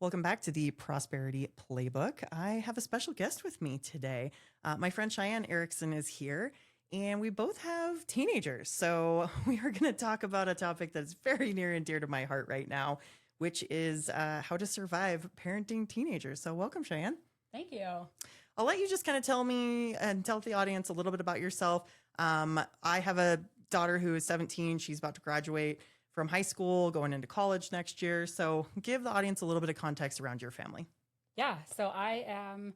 Welcome back to the Prosperity Playbook. I have a special guest with me today. My friend Shianne Erickson is here, and we both have teenagers. So we are going to talk about a topic that's very near and dear to my heart right now, which is how to survive parenting teenagers. So welcome, Shianne. Thank you. I'll let you just kind of tell me and tell the audience a little bit about yourself. I have a daughter who is 17. She's about to graduate from high school, going into college next year. So give the audience a little bit of context around your family. Yeah, so I am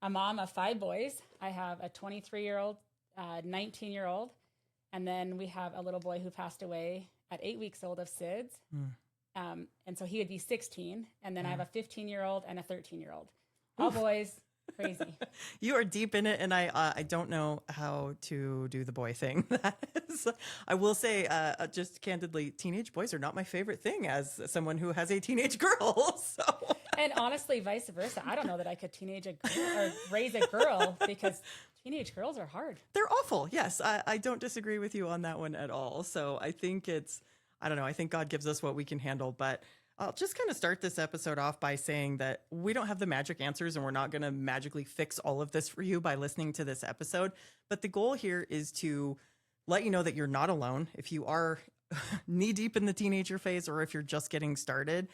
a mom of 5 boys. I have a 23-year-old, 19-year-old, and then we have a little boy who passed away at 8 weeks old of SIDS. And so he would be 16. And then I have a 15-year-old and a 13-year-old. All boys. Crazy. You are deep in it, and I don't know how to do the boy thing. That is, I will say, just candidly, teenage boys are not my favorite thing as someone who has a teenage girl. So, And honestly, vice versa. I don't know that I could teenage a girl or raise a girl because teenage girls are hard. they're awful. Yes, I don't disagree with you on that one at all. So I think I don't know. I think God gives us what we can handle, but I'll just kind of start this episode off by saying that we don't have the magic answers and we're not going to magically fix all of this for you by listening to this episode. But the goal here is to let you know that you're not alone. If you are knee deep in the teenager phase or if you're just getting started,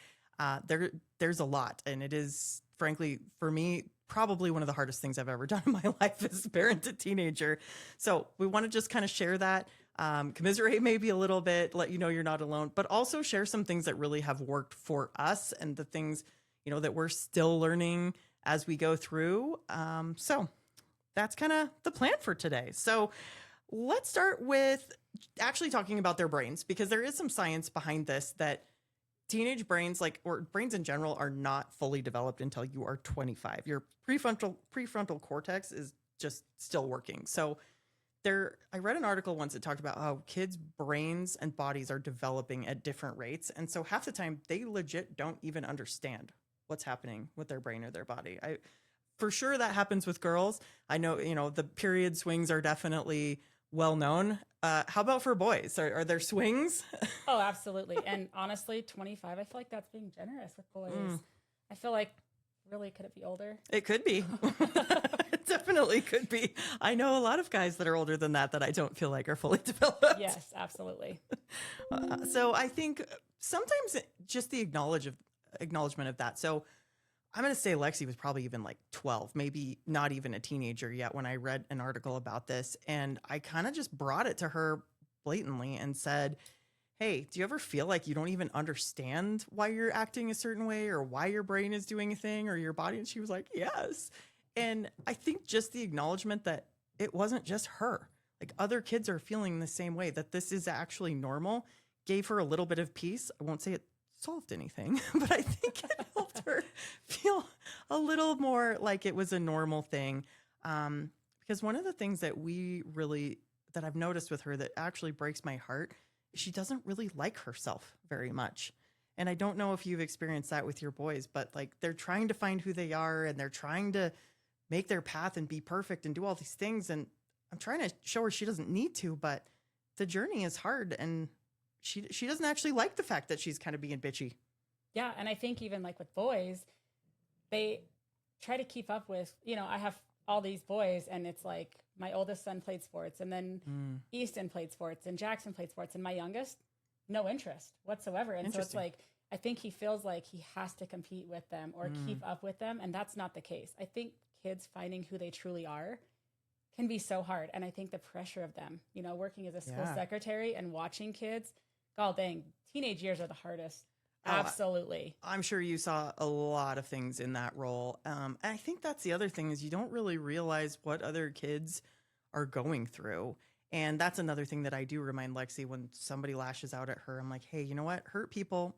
there's a lot. And it is, frankly, for me, probably one of the hardest things I've ever done in my life is parent a teenager. So we want to just kind of share that. Commiserate maybe a little bit, let you know you're not alone, but also share some things that really have worked for us and the things, that we're still learning as we go through. So that's kind of the plan for today. So let's start with actually talking about their brains, because there is some science behind this that teenage brains, or brains in general, are not fully developed until you are 25. Your prefrontal cortex is just still working. So I read an article once that talked about how kids' brains and bodies are developing at different rates. And so half the time they legit don't even understand what's happening with their brain or their body. For sure that happens with girls. I know, the period swings are definitely well known. How about for boys? Are there swings? Oh, absolutely. And honestly, 25, I feel like that's being generous with boys. I feel like, really, could it be older? It could be. It definitely could be. I know a lot of guys that are older than that I don't feel like are fully developed. Yes, absolutely. So I think sometimes just the acknowledgement of that. So I'm going to say Lexi was probably even like 12, maybe not even a teenager yet when I read an article about this. And I kind of just brought it to her blatantly and said, hey, do you ever feel like you don't even understand why you're acting a certain way or why your brain is doing a thing or your body? And she was like, yes. And I think just the acknowledgement that it wasn't just her, like other kids are feeling the same way, that this is actually normal, gave her a little bit of peace. I won't say it solved anything, but I think it helped her feel a little more like it was a normal thing. Because one of the things that I've noticed with her that actually breaks my heart, she doesn't really like herself very much. And I don't know if you've experienced that with your boys, but like they're trying to find who they are and they're trying to make their path and be perfect and do all these things. And I'm trying to show her she doesn't need to, but the journey is hard. And she doesn't actually like the fact that she's kind of being bitchy. Yeah. And I think even like with boys, they try to keep up with, I have all these boys and it's like my oldest son played sports and then Easton played sports and Jackson played sports and my youngest, no interest whatsoever. And so it's like, I think he feels like he has to compete with them or keep up with them. And that's not the case. I think kids finding who they truly are can be so hard. And I think the pressure of them, working as a school secretary and watching kids, god dang, teenage years are the hardest. Absolutely. I'm sure you saw a lot of things in that role. And I think that's the other thing is you don't really realize what other kids are going through. And that's another thing that I do remind Lexi when somebody lashes out at her. I'm like, hey, you know what? Hurt people.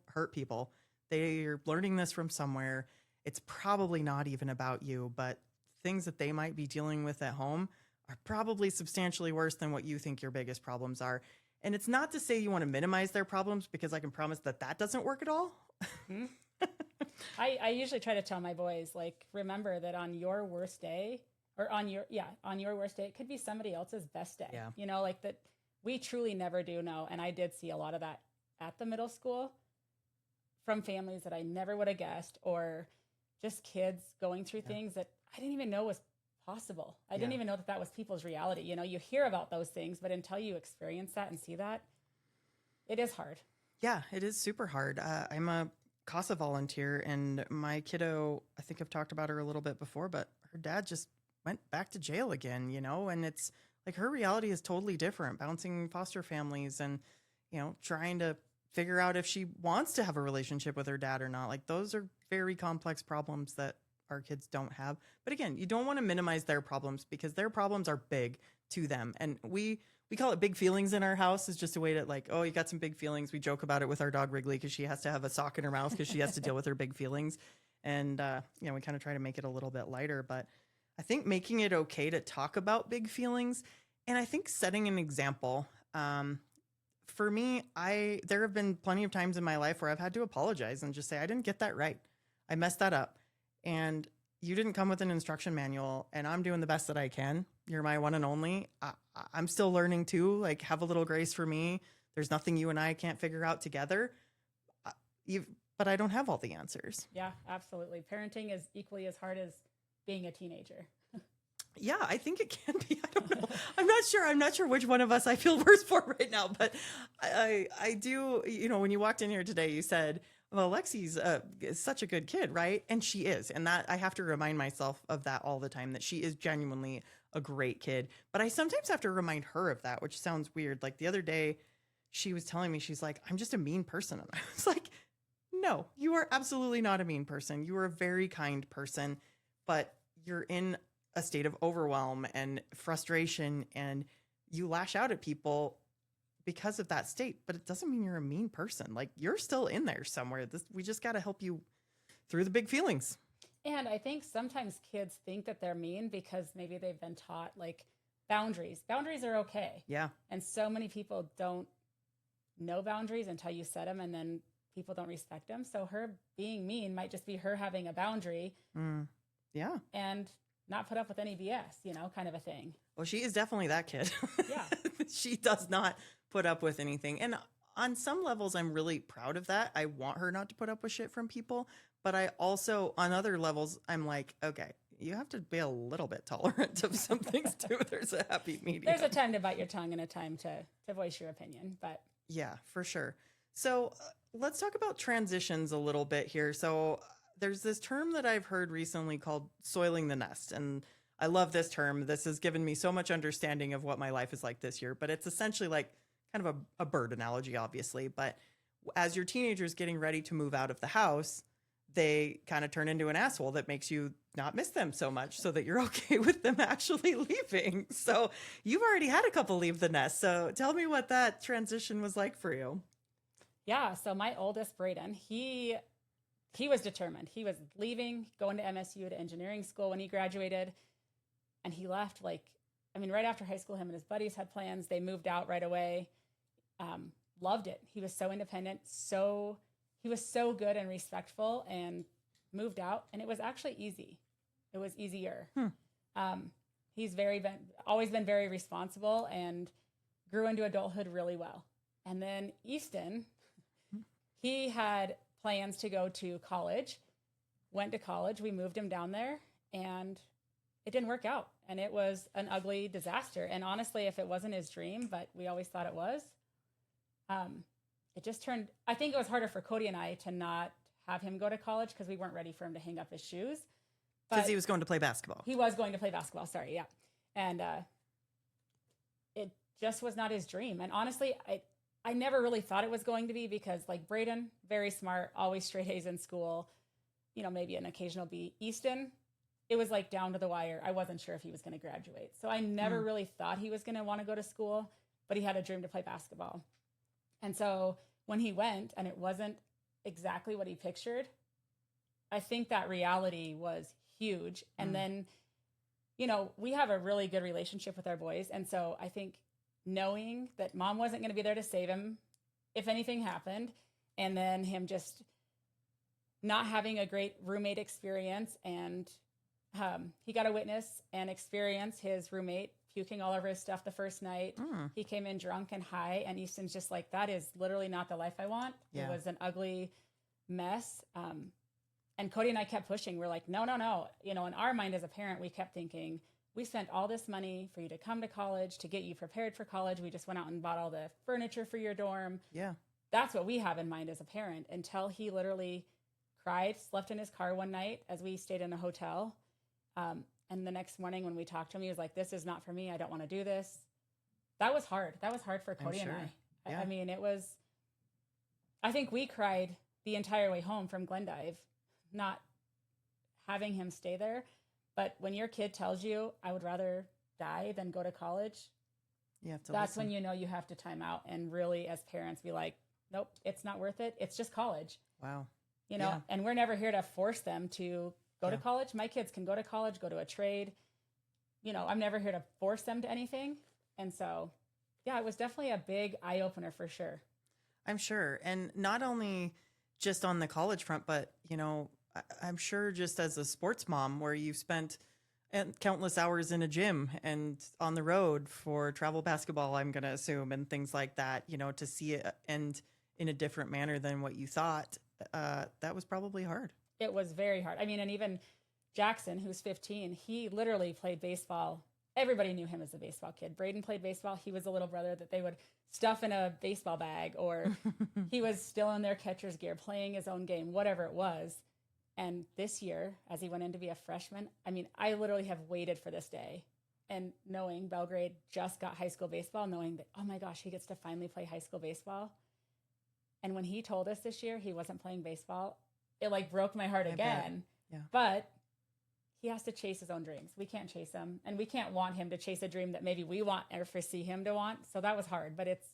They're learning this from somewhere. It's probably not even about you, but things that they might be dealing with at home are probably substantially worse than what you think your biggest problems are. And it's not to say you want to minimize their problems, because I can promise that doesn't work at all. Mm-hmm. I usually try to tell my boys, like, remember that on your worst day or on your worst day, it could be somebody else's best day. Yeah. Like that we truly never do know. And I did see a lot of that at the middle school from families that I never would have guessed, or just kids going through things that I didn't even know was possible. I didn't even know that that was people's reality. You know, you hear about those things, but until you experience that and see that, it is hard. Yeah, it is super hard. I'm a CASA volunteer, and my kiddo, I think I've talked about her a little bit before, but her dad just went back to jail again, you know, and it's like her reality is totally different, bouncing foster families and, you know, trying to figure out if she wants to have a relationship with her dad or not. Like, those are very complex problems that our kids don't have. But again, you don't want to minimize their problems because their problems are big to them. And we call it big feelings in our house. Is just a way to like, oh, you got some big feelings. We joke about it with our dog Wrigley because she has to have a sock in her mouth because she has to deal with her big feelings. And, you know, we kind of try to make it a little bit lighter. But I think making it okay to talk about big feelings, and I think setting an example. For me, there have been plenty of times in my life where I've had to apologize and just say, I didn't get that right. I messed that up. And you didn't come with an instruction manual, and I'm doing the best that I can. You're my one and only. I'm still learning too. Like, have a little grace for me. There's nothing you and I can't figure out together. But I don't have all the answers. Yeah, absolutely. Parenting is equally as hard as being a teenager. Yeah, I think it can be. I don't know. I'm not sure which one of us I feel worse for right now, but I do. You know, when you walked in here today, you said, well, Lexi's is such a good kid, right? And she is. And that I have to remind myself of that all the time, that she is genuinely a great kid. But I sometimes have to remind her of that, which sounds weird. Like the other day, she was telling me, she's like, I'm just a mean person. And I was like, no, you are absolutely not a mean person. You are a very kind person, but you're in a state of overwhelm and frustration, and you lash out at people because of that state, but it doesn't mean you're a mean person. Like, you're still in there somewhere. We just got to help you through the big feelings. And I think sometimes kids think that they're mean because maybe they've been taught like boundaries. Boundaries are okay. Yeah. And so many people don't know boundaries until you set them, and then people don't respect them. So her being mean might just be her having a boundary. Yeah. And not put up with any BS, you know, kind of a thing. Well, she is definitely that kid. Yeah. She does not put up with anything. And on some levels, I'm really proud of that. I want her not to put up with shit from people. But I also, on other levels, I'm like, okay, you have to be a little bit tolerant of some things too. There's a happy medium. There's a time to bite your tongue and a time to voice your opinion. But yeah, for sure. So let's talk about transitions a little bit here. So there's this term that I've heard recently called soiling the nest. And I love this term. This has given me so much understanding of what my life is like this year. But it's essentially like kind of a bird analogy, obviously. But as your teenager's getting ready to move out of the house, they kind of turn into an asshole that makes you not miss them so much so that you're okay with them actually leaving. So you've already had a couple leave the nest. So tell me what that transition was like for you. Yeah. So my oldest, Braden, he was determined. He was leaving, going to MSU to engineering school when he graduated. And he left right after high school, him and his buddies had plans. They moved out right away. Loved it. He was so independent. He was so good and respectful, and moved out. And it was actually easy. It was easier. He's always been very responsible and grew into adulthood really well. And then Easton, he had plans to go to college, went to college. We moved him down there, and it didn't work out. And it was an ugly disaster. And honestly, if it wasn't his dream, but we always thought it was, it just I think it was harder for Cody and I to not have him go to college because we weren't ready for him to hang up his shoes. Because he was going to play basketball. He was going to play basketball. Sorry. Yeah. And it just was not his dream. And honestly, I never really thought it was going to be, because like Braden, very smart, always straight A's in school, you know, maybe an occasional B. Easton, it was like down to the wire. I wasn't sure if he was going to graduate. So I never really thought he was going to want to go to school, but he had a dream to play basketball. And so when he went and it wasn't exactly what he pictured, I think that reality was huge. And then, you know, we have a really good relationship with our boys. And so I think knowing that mom wasn't going to be there to save him if anything happened, and then him just not having a great roommate experience, and he got to witness and experience his roommate puking all over his stuff the first night. He came in drunk and high, and Easton's just like, that is literally not the life I want. Yeah. It was an ugly mess. And Cody and I kept pushing. We're like, no, no, no. You know, in our mind as a parent, we kept thinking, we spent all this money for you to come to college, to get you prepared for college. We just went out and bought all the furniture for your dorm. Yeah. That's what we have in mind as a parent, until he literally cried, slept in his car one night as we stayed in a hotel. And the next morning when we talked to him, he was like, this is not for me. I don't want to do this. That was hard. That was hard for Cody and I. Yeah. I mean, I think we cried the entire way home from Glendive, not having him stay there. But when your kid tells you, I would rather die than go to college, that's when you know you have to time out and really, as parents, be like, nope, it's not worth it. It's just college. Wow. You know, and we're never here to force them to go to college. My kids can go to college, go to a trade. You know, I'm never here to force them to anything. And so, yeah, it was definitely a big eye opener for sure. I'm sure. And not only just on the college front, but, you know, I'm sure just as a sports mom where you've spent countless hours in a gym and on the road for travel basketball, I'm going to assume, and things like that, you know, to see it end in a different manner than what you thought, that was probably hard. It was very hard. I mean, and even Jackson, who's 15, he literally played baseball. Everybody knew him as a baseball kid. Braden played baseball. He was a little brother that they would stuff in a baseball bag, or he was still in their catcher's gear playing his own game, whatever it was. And this year, as he went in to be a freshman, I mean, I literally have waited for this day. And knowing Belgrade just got high school baseball, knowing that, oh my gosh, he gets to finally play high school baseball. And when he told us this year he wasn't playing baseball, it like broke my heart again. Yeah. But he has to chase his own dreams. We can't chase him, and we can't want him to chase a dream that maybe we want or foresee him to want. So that was hard, but it's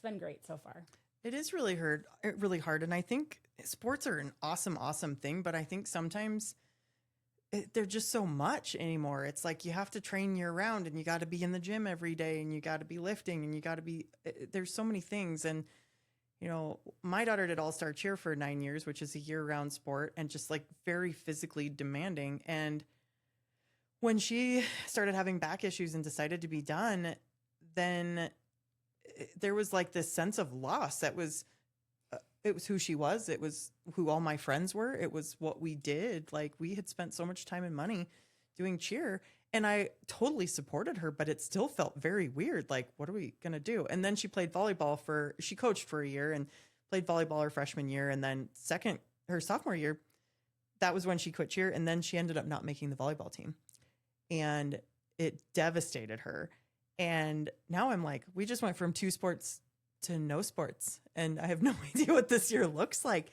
been great so far. It is really hard. And I think sports are an awesome, awesome thing, but I think sometimes they're just so much anymore. It's like you have to train year round, and you got to be in the gym every day, and you got to be lifting, and you got to be, there's so many things. And, you know, my daughter did all-star cheer for 9 years, which is a year-round sport and just like very physically demanding. And when she started having back issues and decided to be done, then there was like this sense of loss. That was, it was who she was. It was who all my friends were. It was what we did. Like, we had spent so much time and money doing cheer, and I totally supported her, but it still felt very weird. Like, what are we going to do? And then she played volleyball she coached for a year and played volleyball her freshman year. And then her sophomore year, that was when she quit cheer. And then she ended up not making the volleyball team, and it devastated her. And now I'm like, we just went from 2 sports to no sports, and I have no idea what this year looks like.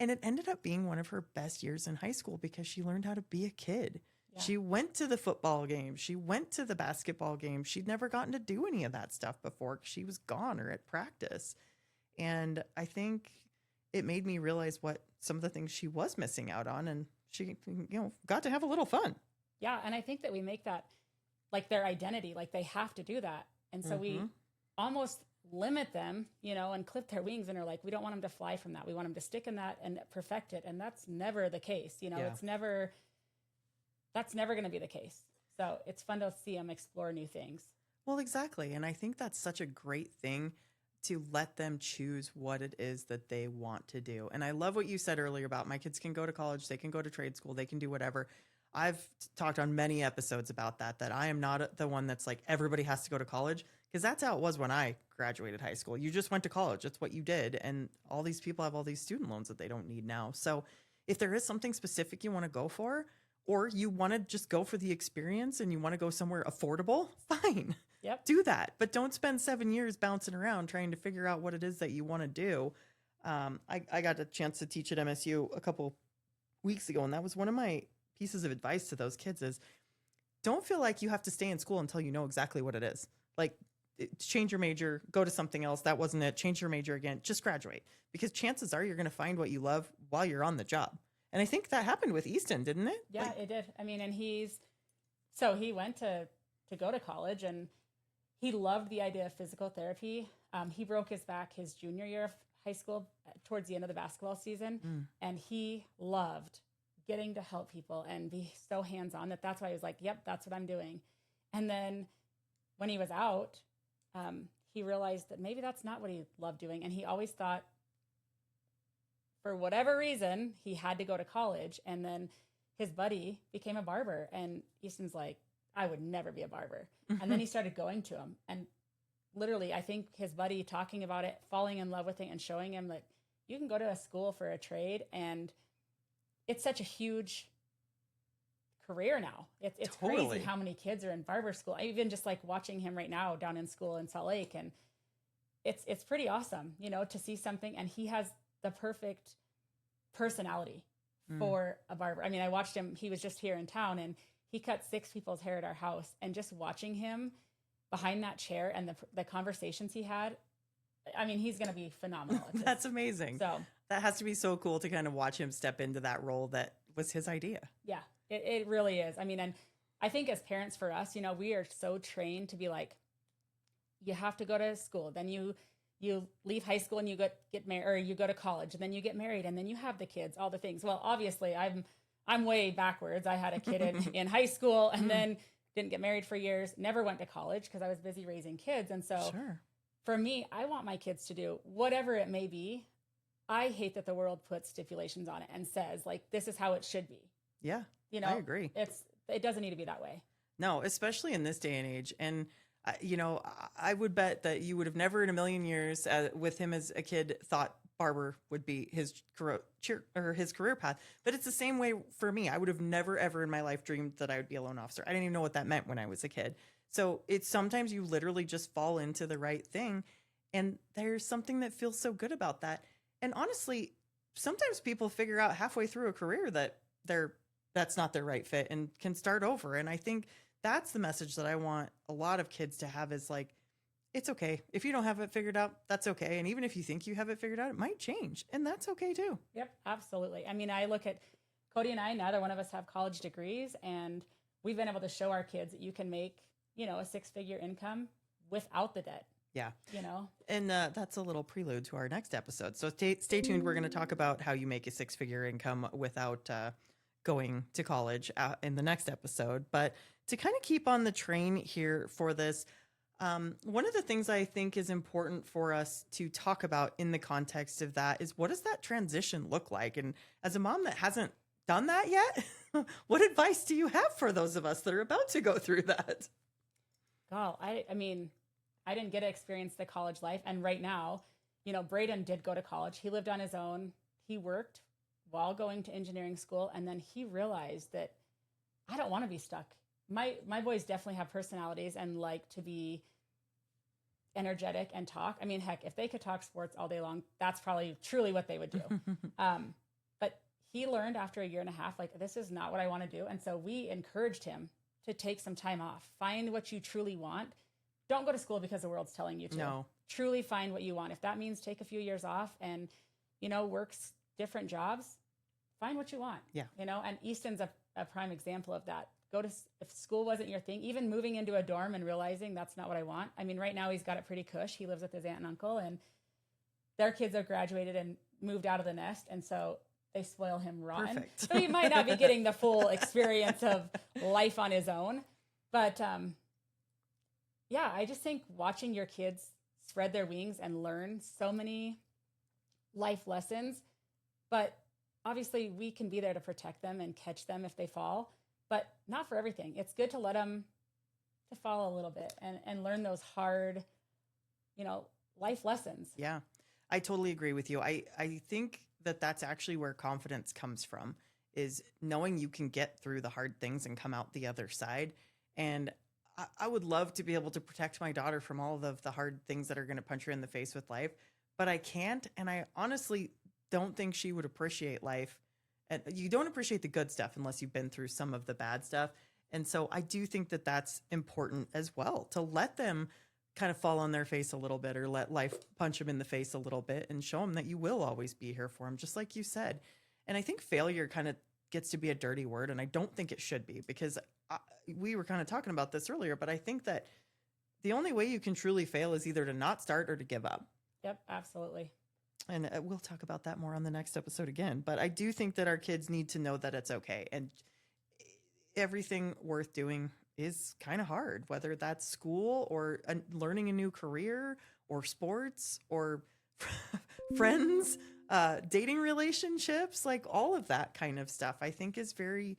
And it ended up being one of her best years in high school because she learned how to be a kid. Yeah. She went to the football game. She went to the basketball game. She'd never gotten to do any of that stuff before. She was gone or at practice. And I think it made me realize what some of the things she was missing out on. And she, you know, got to have a little fun. Yeah. And I think that we make that like their identity, like they have to do that. And so we almost limit them, you know, and clip their wings, and are like, we don't want them to fly from that. We want them to stick in that and perfect it. And that's never the case. You know, that's never going to be the case. So it's fun to see them explore new things. Well, exactly. And I think that's such a great thing, to let them choose what it is that they want to do. And I love what you said earlier about my kids can go to college, they can go to trade school, they can do whatever. I've talked on many episodes about that I am not the one that's like, everybody has to go to college, because that's how it was when I graduated high school. You just went to college. That's what you did. And all these people have all these student loans that they don't need now. So if there is something specific you want to go for, or you want to just go for the experience and you want to go somewhere affordable, fine. Yep. Do that. But don't spend 7 years bouncing around trying to figure out what it is that you want to do. I got a chance to teach at MSU a couple weeks ago, and that was one of my pieces of advice to those kids is, don't feel like you have to stay in school until you know exactly what it is. Like, change your major, go to something else. That wasn't it. Change your major again. Just graduate, because chances are you're going to find what you love while you're on the job. And I think that happened with Easton, didn't it? Yeah, it did. I mean, and he went to go to college, and he loved the idea of physical therapy. He broke his back his junior year of high school towards the end of the basketball season. And he loved getting to help people and be so hands-on that's why he was like, yep, that's what I'm doing. And then when he was out, he realized that maybe that's not what he loved doing. And he always thought, for whatever reason, he had to go to college. And then his buddy became a barber. And Easton's like, I would never be a barber. And then he started going to him. And literally, I think his buddy talking about it, falling in love with it, and showing him that you can go to a school for a trade. And it's such a huge career now. It's Totally. crazy how many kids are in barber school. Even just like watching him right now down in school in Salt Lake. And it's pretty awesome, you know, to see something. And he has the perfect personality for a barber. I mean, I watched him. He was just here in town and he cut 6 people's hair at our house. And just watching him behind that chair and the conversations he had, I mean, he's going to be phenomenal. That's amazing. So that has to be so cool to kind of watch him step into that role that was his idea. Yeah, it really is. I mean, and I think as parents for us, you know, we are so trained to be like, you have to go to school, then you leave high school and you get married, or you go to college and then you get married and then you have the kids, all the things. Well, obviously I'm way backwards. I had a kid in high school and then didn't get married for years, never went to college because I was busy raising kids. And so for me, I want my kids to do whatever it may be. I hate that the world puts stipulations on it and says like, this is how it should be. Yeah, you know, I agree. It doesn't need to be that way. No, especially in this day and age. And, you know, I would bet that you would have never in a million years with him as a kid thought barber would be his career path. But it's the same way for me. I would have never, ever in my life dreamed that I would be a loan officer. I didn't even know what that meant when I was a kid. So it's sometimes you literally just fall into the right thing. And there's something that feels so good about that. And honestly, sometimes people figure out halfway through a career that that's not their right fit and can start over. And I think that's the message that I want a lot of kids to have is like, it's okay. If you don't have it figured out, that's okay. And even if you think you have it figured out, it might change. And that's okay too. Yep, absolutely. I mean, I look at Cody and I, neither one of us have college degrees. And we've been able to show our kids that you can make, you know, a 6-figure income without the debt. Yeah. You know, and that's a little prelude to our next episode. So stay tuned. We're going to talk about how you make a 6-figure income without going to college in the next episode. But to kind of keep on the train here for this, one of the things I think is important for us to talk about in the context of that is what does that transition look like? And as a mom that hasn't done that yet, what advice do you have for those of us that are about to go through that? God, I mean, I didn't get to experience the college life. And right now, you know, Braden did go to college. He lived on his own. He worked while going to engineering school. And then he realized that I don't want to be stuck. My boys definitely have personalities and like to be energetic and talk. I mean, heck, if they could talk sports all day long, that's probably truly what they would do. But he learned after a year and a half, like, this is not what I want to do. And so we encouraged him to take some time off, find what you truly want. Don't go to school because the world's telling you to. No. Truly find what you want. If that means take a few years off and, you know, works different jobs, find what you want. Yeah. You know, and Easton's a prime example of that. If school wasn't your thing, even moving into a dorm and realizing that's not what I want. I mean, right now he's got it pretty cush. He lives with his aunt and uncle and their kids are graduated and moved out of the nest. And so they spoil him rotten. Perfect. So he might not be getting the full experience of life on his own. But, yeah, I just think watching your kids spread their wings and learn so many life lessons, but obviously we can be there to protect them and catch them if they fall, but not for everything. It's good to let them to fall a little bit and learn those hard, you know, life lessons. Yeah, I totally agree with you. I think that that's actually where confidence comes from, is knowing you can get through the hard things and come out the other side. And I would love to be able to protect my daughter from all of the hard things that are going to punch her in the face with life, but I can't. And I honestly don't think she would appreciate life. And you don't appreciate the good stuff unless you've been through some of the bad stuff. And so I do think that that's important as well, to let them kind of fall on their face a little bit or let life punch them in the face a little bit and show them that you will always be here for them, just like you said. And I think failure kind of gets to be a dirty word, and I don't think it should be, because we were kind of talking about this earlier, but I think that the only way you can truly fail is either to not start or to give up. Yep, absolutely. And we'll talk about that more on the next episode again. But I do think that our kids need to know that it's okay. And everything worth doing is kind of hard, whether that's school or learning a new career or sports or friends. dating relationships, like all of that kind of stuff, I think is very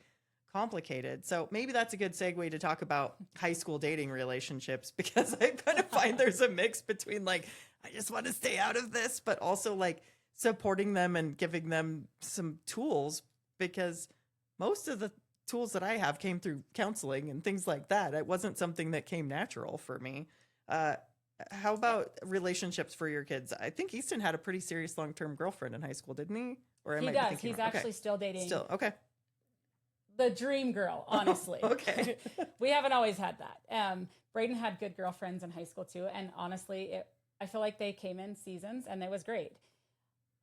complicated. So maybe that's a good segue to talk about high school dating relationships, because I kind of find there's a mix between like, I just want to stay out of this, but also like supporting them and giving them some tools, because most of the tools that I have came through counseling and things like that. It wasn't something that came natural for me. How about relationships for your kids? I think Easton had a pretty serious long-term girlfriend in high school, didn't he? Or He does. He's actually still dating. Still, okay. The dream girl, honestly. Okay. We haven't always had that. Braden had good girlfriends in high school too. And honestly, I feel like they came in seasons and it was great.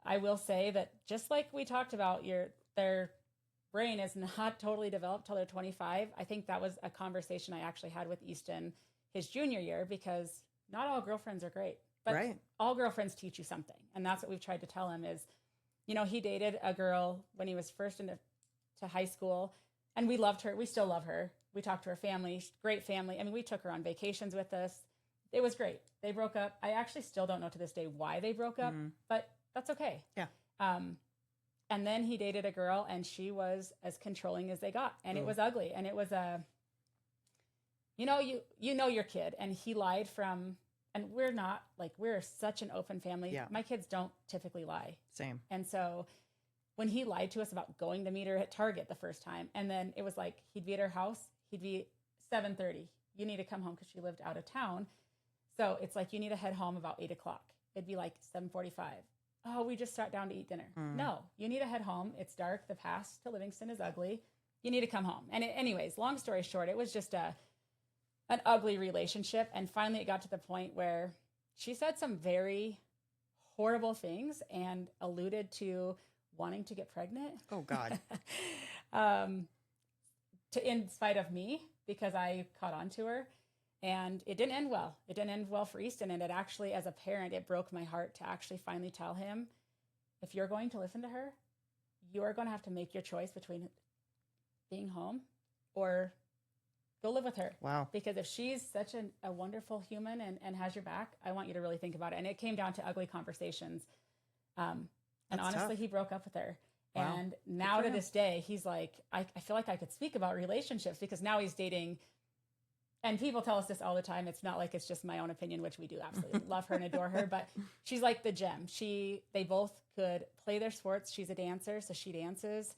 I will say that just like we talked about, their brain is not totally developed till they're 25. I think that was a conversation I actually had with Easton his junior year, because not all girlfriends are great, but all girlfriends teach you something. And that's what we've tried to tell him is, he dated a girl when he was first into high school, and we loved her. We still love her. We talked to her family, great family. I mean, we took her on vacations with us. It was great. They broke up. I actually still don't know to this day why they broke up, but that's okay. Yeah. And then he dated a girl, and she was as controlling as they got, and it was ugly. And it was you know your kid, and he lied from, and we're such an open family. Yeah. My kids don't typically lie. Same. And so when he lied to us about going to meet her at Target the first time, and then it was like he'd be at her house, he'd be 7:30. You need to come home, because she lived out of town. So it's like, you need to head home about 8 o'clock. It'd be like 7:45. Oh, we just sat down to eat dinner. No, you need to head home. It's dark. The path to Livingston is ugly. You need to come home. And anyways, long story short, it was just an ugly relationship. And finally it got to the point where she said some very horrible things and alluded to wanting to get pregnant. Oh God. In spite of me, because I caught on to her, and it didn't end well. It didn't end well for Easton. And it actually, as a parent, it broke my heart to actually finally tell him, if you're going to listen to her, you are going to have to make your choice between being home or go live with her. Wow. Because if she's such a wonderful human and has your back, I want you to really think about it. And it came down to ugly conversations. And honestly, tough. He broke up with her. Wow. And now to this day, he's like, I feel like I could speak about relationships, because now he's dating. And people tell us this all the time. It's not like it's just my own opinion, which we do absolutely love her and adore her, but she's like the gem. They both could play their sports. She's a dancer, so she dances.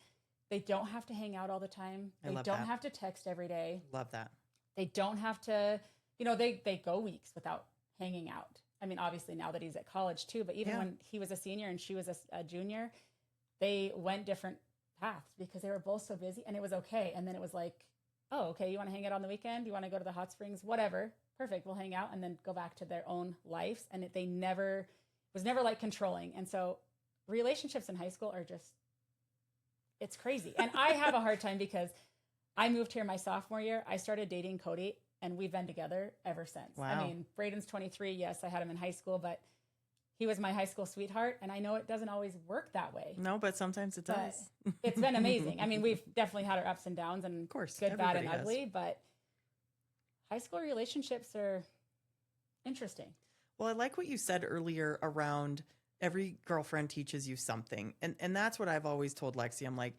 They don't have to hang out all the time. They don't have to text every day. Love that. They don't have to, they go weeks without hanging out. I mean, obviously now that he's at college too, but even when he was a senior and she was a junior, they went different paths because they were both so busy, and it was okay. And then it was like, oh, okay, you want to hang out on the weekend? You want to go to the hot springs? Whatever. Perfect. We'll hang out, and then go back to their own lives. And it was never like controlling. And so relationships in high school are just, it's crazy. And I have a hard time because I moved here my sophomore year. I started dating Cody, and we've been together ever since. Wow. I mean, Braden's 23. Yes, I had him in high school, but he was my high school sweetheart. And I know it doesn't always work that way. No, but sometimes it does. It's been amazing. I mean, we've definitely had our ups and downs, and of course, good, bad, and everybody ugly, but high school relationships are interesting. Well, I like what you said earlier around every girlfriend teaches you something. And that's what I've always told Lexi. I'm like,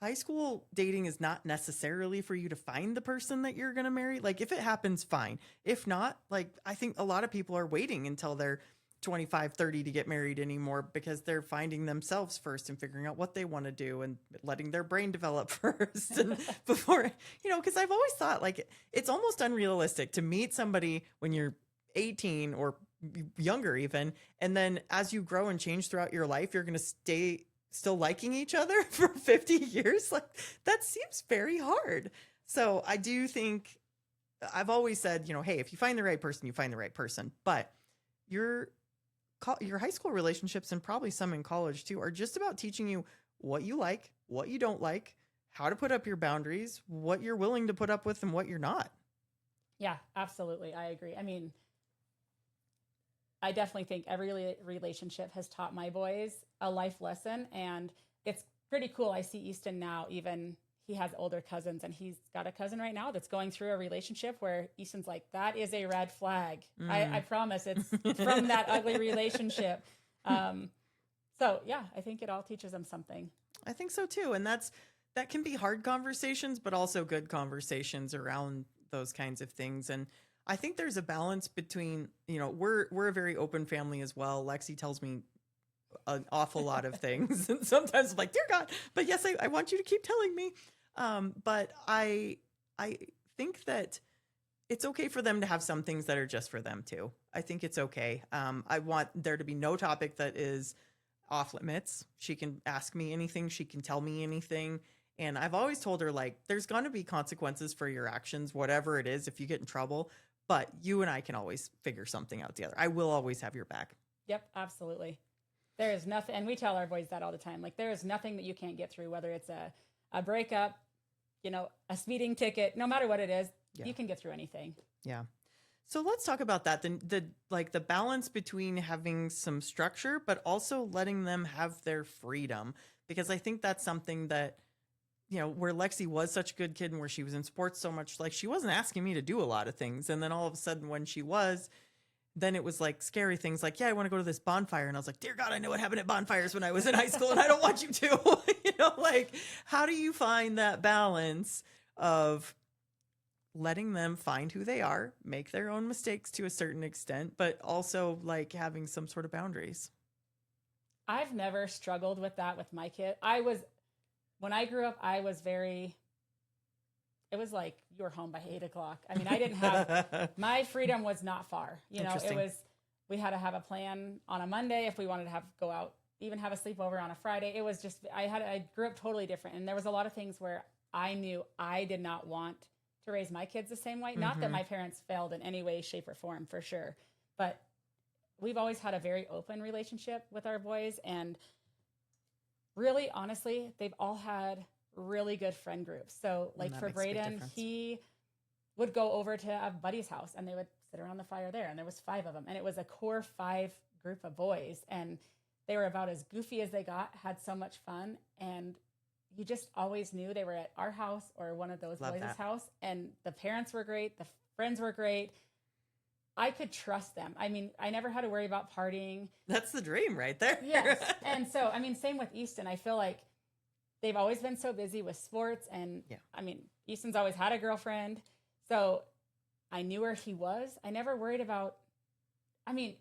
high school dating is not necessarily for you to find the person that you're going to marry. Like, if it happens, fine. If not, like, I think a lot of people are waiting until they're 25, 30 to get married anymore, because they're finding themselves first and figuring out what they want to do and letting their brain develop first. And before, because I've always thought like it's almost unrealistic to meet somebody when you're 18 or younger even. And then as you grow and change throughout your life, you're going to stay still liking each other for 50 years. Like, that seems very hard. So I do think, I've always said, hey, if you find the right person, you find the right person. But your high school relationships, and probably some in college too, are just about teaching you what you like, what you don't like, how to put up your boundaries, what you're willing to put up with and what you're not. Yeah, absolutely. I agree. I mean, I definitely think every relationship has taught my boys a life lesson, and it's pretty cool. I see Easton now, even he has older cousins, and he's got a cousin right now that's going through a relationship where Easton's like, that is a red flag. I promise it's from that ugly relationship. So So yeah, I think it all teaches them something. I think so too. And that can be hard conversations, but also good conversations around those kinds of things. And I think there's a balance between, we're a very open family as well. Lexi tells me an awful lot of things. And sometimes I'm like, dear God, but yes, I want you to keep telling me. But I think that it's okay for them to have some things that are just for them too. I think it's okay. I want there to be no topic that is off limits. She can ask me anything. She can tell me anything. And I've always told her, like, there's going to be consequences for your actions, whatever it is, if you get in trouble. But you and I can always figure something out together. I will always have your back. Yep, absolutely. There is nothing, and we tell our boys that all the time. Like, there is nothing that you can't get through, whether it's a breakup, a speeding ticket, no matter what it is, you can get through anything. Yeah. So let's talk about that. The balance between having some structure, but also letting them have their freedom. Because I think that's something that, where Lexi was such a good kid and where she was in sports so much, like she wasn't asking me to do a lot of things. And then all of a sudden when she was, then it was like scary things like, yeah, I want to go to this bonfire. And I was like, dear God, I know what happened at bonfires when I was in high school and I don't want you to, like, how do you find that balance of letting them find who they are, make their own mistakes to a certain extent, but also like having some sort of boundaries? I've never struggled with that with my kid. When I grew up, it was like you were home by 8:00. I mean, I didn't have, my freedom was not far. We had to have a plan on a Monday if we wanted to go out, even have a sleepover on a Friday. It was just, I grew up totally different. And there was a lot of things where I knew I did not want to raise my kids the same way. Not that my parents failed in any way, shape, or form, for sure. But we've always had a very open relationship with our boys. And really, honestly, they've all had really good friend groups. So like for Braden, he would go over to a buddy's house and they would sit around the fire there. And there was 5 of them. And it was a core 5 group of boys. And they were about as goofy as they got, had so much fun. And you just always knew they were at our house or one of those boys' house. And the parents were great. The friends were great. I could trust them. I mean, I never had to worry about partying. That's the dream right there. Yes. And so, I mean, same with Easton. I feel like they've always been so busy with sports. And I mean, Easton's always had a girlfriend. So I knew where he was. I never worried about, I mean,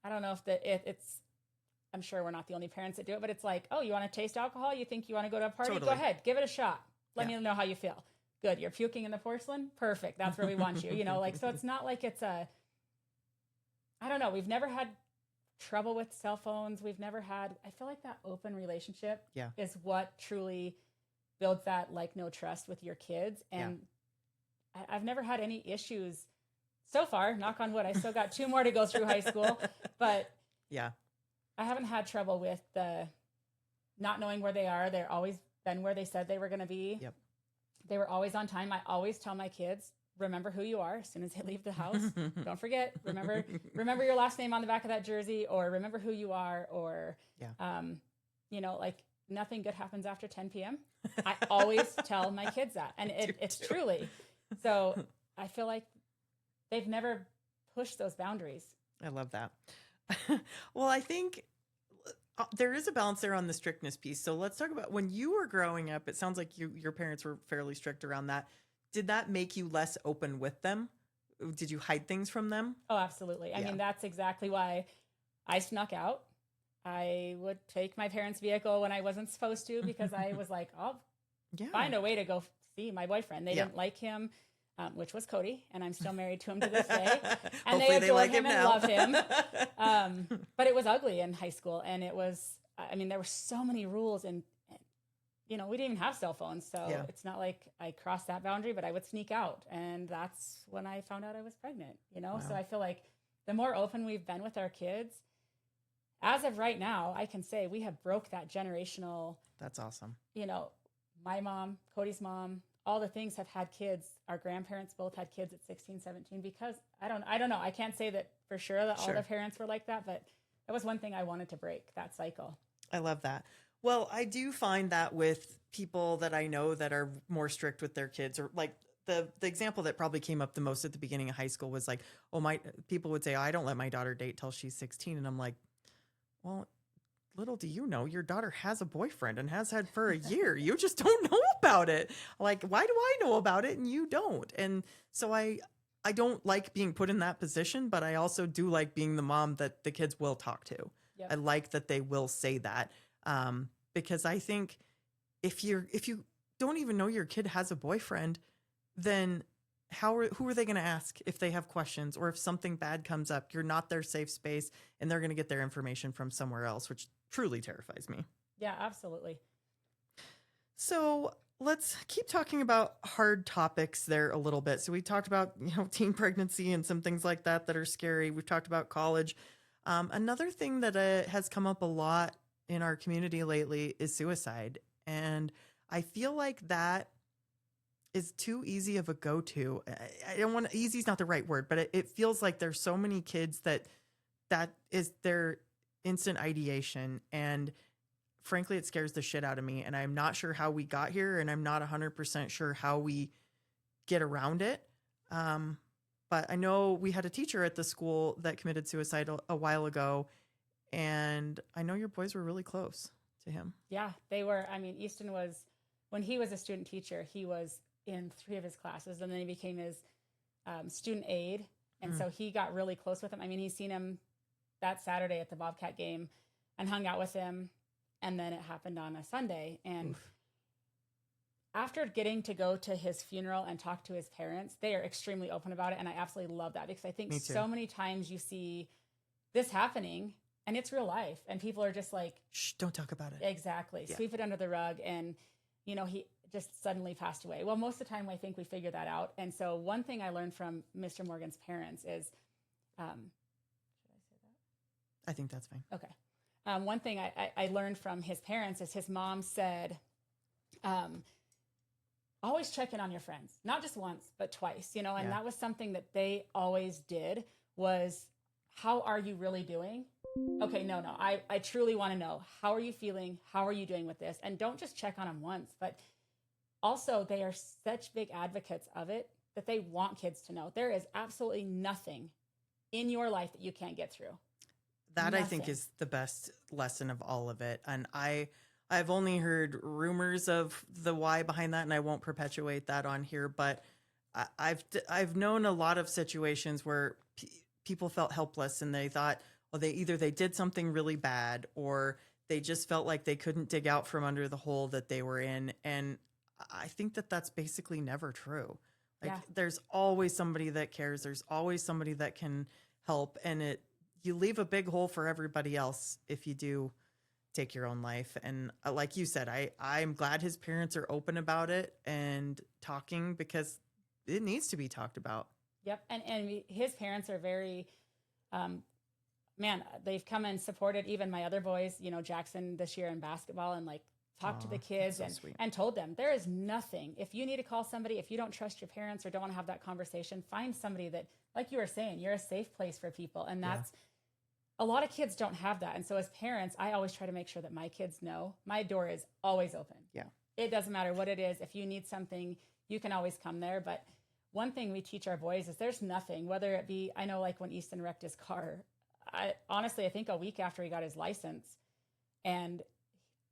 I don't know if it's, I'm sure we're not the only parents that do it, but it's like, oh, you want to taste alcohol? You think you want to go to a party? Totally. Go ahead. Give it a shot. Let me know how you feel. Good. You're puking in the porcelain? Perfect. That's where we want you. So it's not like it's I don't know. We've never had trouble with cell phones. I feel like that open relationship is what truly builds that like no trust with your kids. And I've never had any issues so far, knock on wood. I still got 2 more to go through high school, but I haven't had trouble with the not knowing where they are. They're always been where they said they were going to be. Yep. They were always on time. I always tell my kids, remember who you are as soon as they leave the house. Don't forget, remember your last name on the back of that jersey, or remember who you are, or, like nothing good happens after 10 p.m. I always tell my kids that. And it's truly. So I feel like they've never pushed those boundaries. I love that. Well, I think there is a balance there on the strictness piece. So let's talk about when you were growing up. It sounds like your parents were fairly strict around that. Did that make you less open with them? Did you hide things from them? Oh, absolutely. I mean, that's exactly why I snuck out. I would take my parents' vehicle when I wasn't supposed to because I was like, I'll find a way to go see my boyfriend. They didn't like him. Which was Cody, and I'm still married to him to this day. And they adore like him and love him. But it was ugly in high school, and it was, I mean, there were so many rules, and we didn't even have cell phones, so it's not like I crossed that boundary, but I would sneak out, and that's when I found out I was pregnant, Wow. So I feel like the more open we've been with our kids, as of right now, I can say we have broke that generational. That's awesome. My mom, Cody's mom, all the things have had kids. Our grandparents both had kids at 16, 17, because I don't know. I can't say that for sure that all the parents were like that, but that was one thing I wanted to break, that cycle. I love that. Well, I do find that with people that I know that are more strict with their kids, or like the example that probably came up the most at the beginning of high school was like, people would say, I don't let my daughter date till she's 16. And I'm like, well, little do you know, your daughter has a boyfriend and has had for a year. You just don't know about it. Like, why do I know about it and you don't? And so I don't like being put in that position, but I also do like being the mom that the kids will talk to. Yep. I like that they will say that, because I think if you don't even know your kid has a boyfriend, then who are they going to ask if they have questions, or if something bad comes up? You're not their safe space, and they're going to get their information from somewhere else, which truly terrifies me. Yeah, absolutely. So let's keep talking about hard topics there a little bit. So we talked about, teen pregnancy and some things like that are scary. We've talked about college. Another thing that has come up a lot in our community lately is suicide. And I feel like that is too easy of a go-to. I don't want easy is not the right word, but it feels like there's so many kids that is their instant ideation. And frankly, it scares the shit out of me. And I'm not sure how we got here, and I'm not 100% sure how we get around it. But I know we had a teacher at the school that committed suicide a while ago, and I know your boys were really close to him. Yeah, they were. I mean, Easton was, when he was a student teacher, he was in 3 of his classes, and then he became his student aide. And so he got really close with him. I mean, he's seen him that Saturday at the Bobcat game and hung out with him. And then it happened on a Sunday. And after getting to go to his funeral and talk to his parents, they are extremely open about it. And I absolutely love that, because I think so many times you see this happening and it's real life, and people are just like, shh, don't talk about it. Exactly. Yeah. Sweep it under the rug. And, he just suddenly passed away. Well, most of the time I think we figure that out. And so one thing I learned from Mr. Morgan's parents is, should I say that? I think that's fine. Okay. One thing I learned from his parents is his mom said, always check in on your friends, not just once, but twice, and that was something that they always did, was, how are you really doing? Okay, no, I truly want to know, how are you feeling? How are you doing with this? And don't just check on them once, but also they are such big advocates of it that they want kids to know there is absolutely nothing in your life that you can't get through. That I think is the best lesson of all of it. And I've only heard rumors of the why behind that, and I won't perpetuate that on here, but I've known a lot of situations where people felt helpless, and they thought, well, they did something really bad, or they just felt like they couldn't dig out from under the hole that they were in. And I think that that's basically never true. Like, there's always somebody that cares. There's always somebody that can help. And you leave a big hole for everybody else if you do take your own life. And like you said, I'm glad his parents are open about it and talking, because it needs to be talked about. Yep. And his parents are very, they've come and supported even my other boys, Jackson this year in basketball, and talked to the kids and told them there is nothing. If you need to call somebody, if you don't trust your parents or don't want to have that conversation, find somebody that, like you were saying, you're a safe place for people. And that's, a lot of kids don't have that. And so as parents, I always try to make sure that my kids know my door is always open. Yeah. It doesn't matter what it is. If you need something, you can always come there. But one thing we teach our boys is there's nothing, whether it be, I know when Easton wrecked his car, I think a week after he got his license, and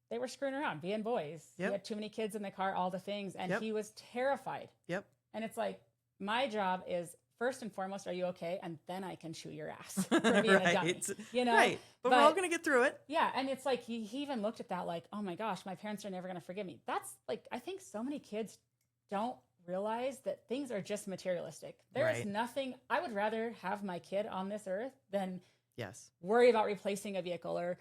they were screwing around, being boys. Yep. He had too many kids in the car, all the things. And he was terrified. Yep. And it's like, my job is, first and foremost, are you okay? And then I can chew your ass for being a dummy. Right. But we're all going to get through it. Yeah. And it's like, he even looked at that like, oh my gosh, my parents are never going to forgive me. That's like, I think so many kids don't realize that things are just materialistic. There is nothing, I would rather have my kid on this earth than worry about replacing a vehicle, or,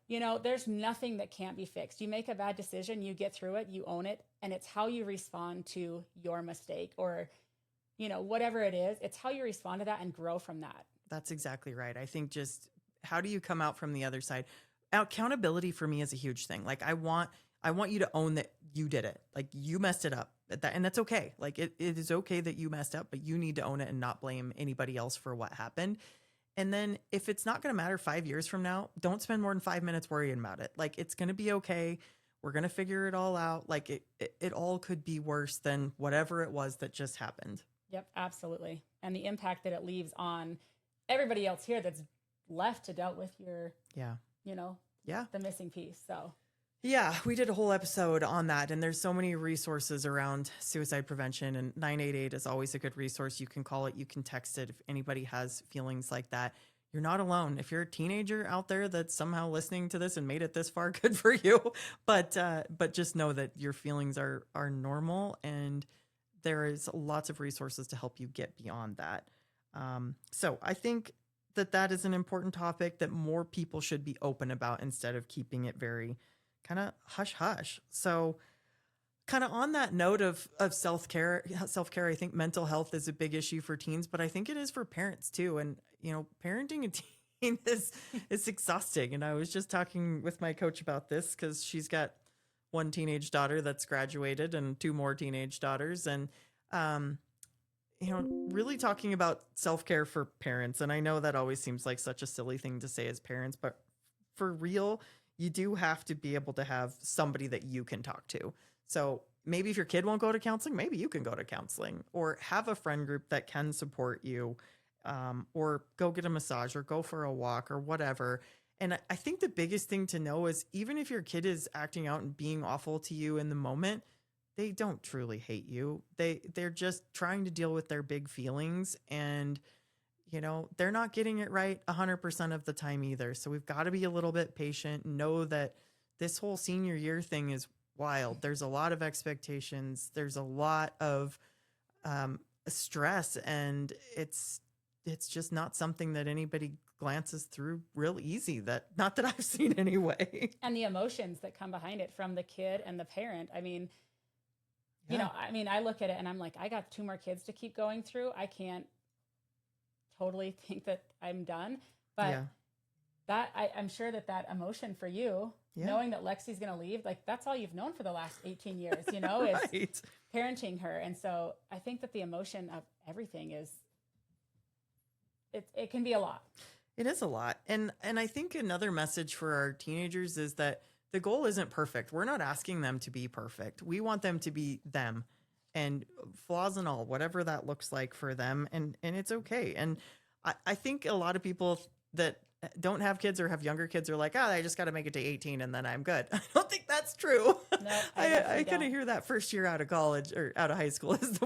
there's nothing that can't be fixed. You make a bad decision, you get through it, you own it. And it's how you respond to your mistake, or, whatever it is, it's how you respond to that and grow from that. That's exactly right. I think just, how do you come out from the other side? Accountability for me is a huge thing. Like, I want you to own that you did it. Like, you messed it up, and that's okay. Like, it is okay that you messed up, but you need to own it and not blame anybody else for what happened. And then if it's not going to matter 5 years from now, don't spend more than 5 minutes worrying about it. Like, it's going to be okay. We're going to figure it all out. Like, it all could be worse than whatever it was that just happened. Yep, absolutely. And the impact that it leaves on everybody else here that's left to deal with your, Yeah. the missing piece. So Yeah, we did a whole episode on that, and there's so many resources around suicide prevention, and 988 is always a good resource. You can call it, you can text it if anybody has feelings like that. You're not alone. If you're a teenager out there that's somehow listening to this and made it this far, good for you. But just know that your feelings are normal, and there is lots of resources to help you get beyond that. So I think that is an important topic that more people should be open about instead of keeping it very kind of hush hush. So kind of on that note of self-care, I think mental health is a big issue for teens, but I think it is for parents too. And, parenting a teen is exhausting. And I was just talking with my coach about this because she's got one teenage daughter that's graduated and two more teenage daughters. And, really talking about self-care for parents. And I know that always seems like such a silly thing to say as parents, but for real, you do have to be able to have somebody that you can talk to. So maybe if your kid won't go to counseling, maybe you can go to counseling, or have a friend group that can support you, or go get a massage or go for a walk or whatever. And I think the biggest thing to know is even if your kid is acting out and being awful to you in the moment, they don't truly hate you. They're just trying to deal with their big feelings, and they're not getting it right 100% of the time either. So we've got to be a little bit patient, know that this whole senior year thing is wild. There's a lot of expectations. There's a lot of stress, and it's just not something that anybody glances through real easy, not that I've seen anyway. And the emotions that come behind it from the kid and the parent. I mean, I look at it and I'm like, I got 2 more kids to keep going through. I can't totally think that I'm done, but I'm sure that emotion for you, knowing that Lexi's going to leave, like that's all you've known for the last 18 years, Right. is parenting her. And so I think that the emotion of everything it can be a lot. It is a lot. And I think another message for our teenagers is that the goal isn't perfect. We're not asking them to be perfect. We want them to be them, and flaws and all, whatever that looks like for them. And it's okay. And I think a lot of people that don't have kids or have younger kids are like, I just got to make it to 18 and then I'm good. I don't think that's true. No, I kind of hear that first year out of college or out of high school is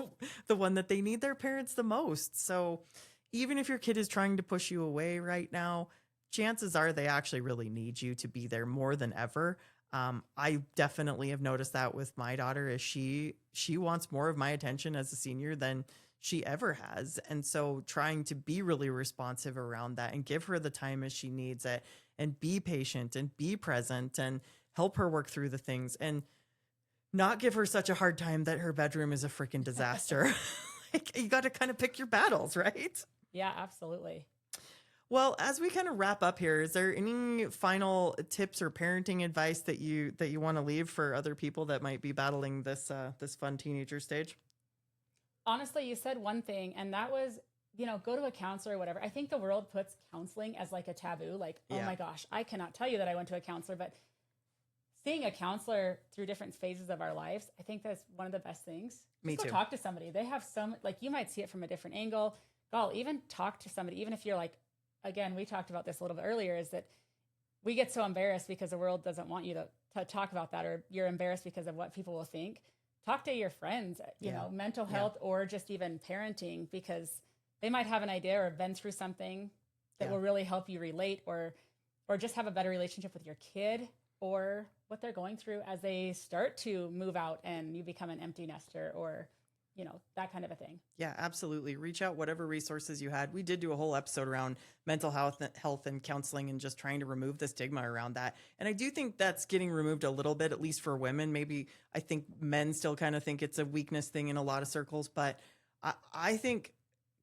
the one that they need their parents the most. So even if your kid is trying to push you away right now, chances are they actually really need you to be there more than ever. I definitely have noticed that with my daughter, as she wants more of my attention as a senior than she ever has. And so trying to be really responsive around that and give her the time as she needs it, and be patient and be present and help her work through the things, and not give her such a hard time that her bedroom is a freaking disaster. Like, you got to kind of pick your battles, right? Yeah, absolutely. Well, as we kind of wrap up here, is there any final tips or parenting advice that you want to leave for other people that might be battling this fun teenager stage? Honestly, you said one thing, and that was, go to a counselor or whatever. I think the world puts counseling as like a taboo. Like, oh my gosh, I cannot tell you that I went to a counselor, but seeing a counselor through different phases of our lives, I think that's one of the best things. Me Just too. go talk to somebody. They have you might see it from a different angle. Even talk to somebody, even if you're like, again, we talked about this a little bit earlier, is that we get so embarrassed because the world doesn't want you to talk about that, or you're embarrassed because of what people will think. Talk to your friends, mental health or just even parenting, because they might have an idea or have been through something that will really help you relate, or just have a better relationship with your kid, or what they're going through as they start to move out and you become an empty nester, or that kind of a thing. Yeah, absolutely. Reach out, whatever resources you had. We did do a whole episode around mental health and counseling, and just trying to remove the stigma around that. And I do think that's getting removed a little bit, at least for women. Maybe I think men still kind of think it's a weakness thing in a lot of circles, but I think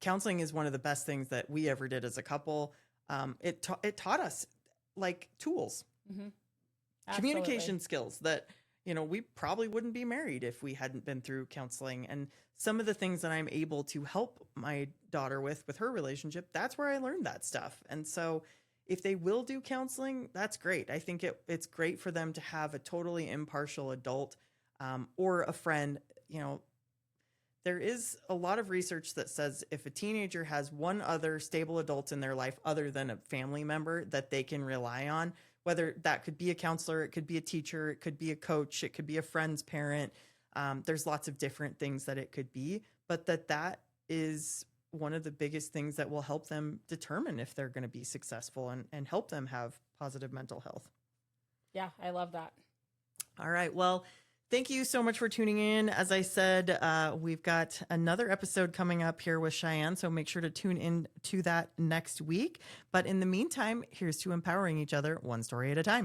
counseling is one of the best things that we ever did as a couple. It taught us like tools, communication skills that, we probably wouldn't be married if we hadn't been through counseling. And some of the things that I'm able to help my daughter with her relationship, that's where I learned that stuff. And so if they will do counseling, that's great. I think it's great for them to have a totally impartial adult, or a friend. There is a lot of research that says if a teenager has one other stable adult in their life other than a family member that they can rely on, whether that could be a counselor, it could be a teacher, it could be a coach, it could be a friend's parent. There's lots of different things that it could be, but that is one of the biggest things that will help them determine if they're going to be successful and help them have positive mental health. Yeah, I love that. All right. Well, thank you so much for tuning in. As I said, we've got another episode coming up here with Shianne, so make sure to tune in to that next week. But in the meantime, here's to empowering each other one story at a time.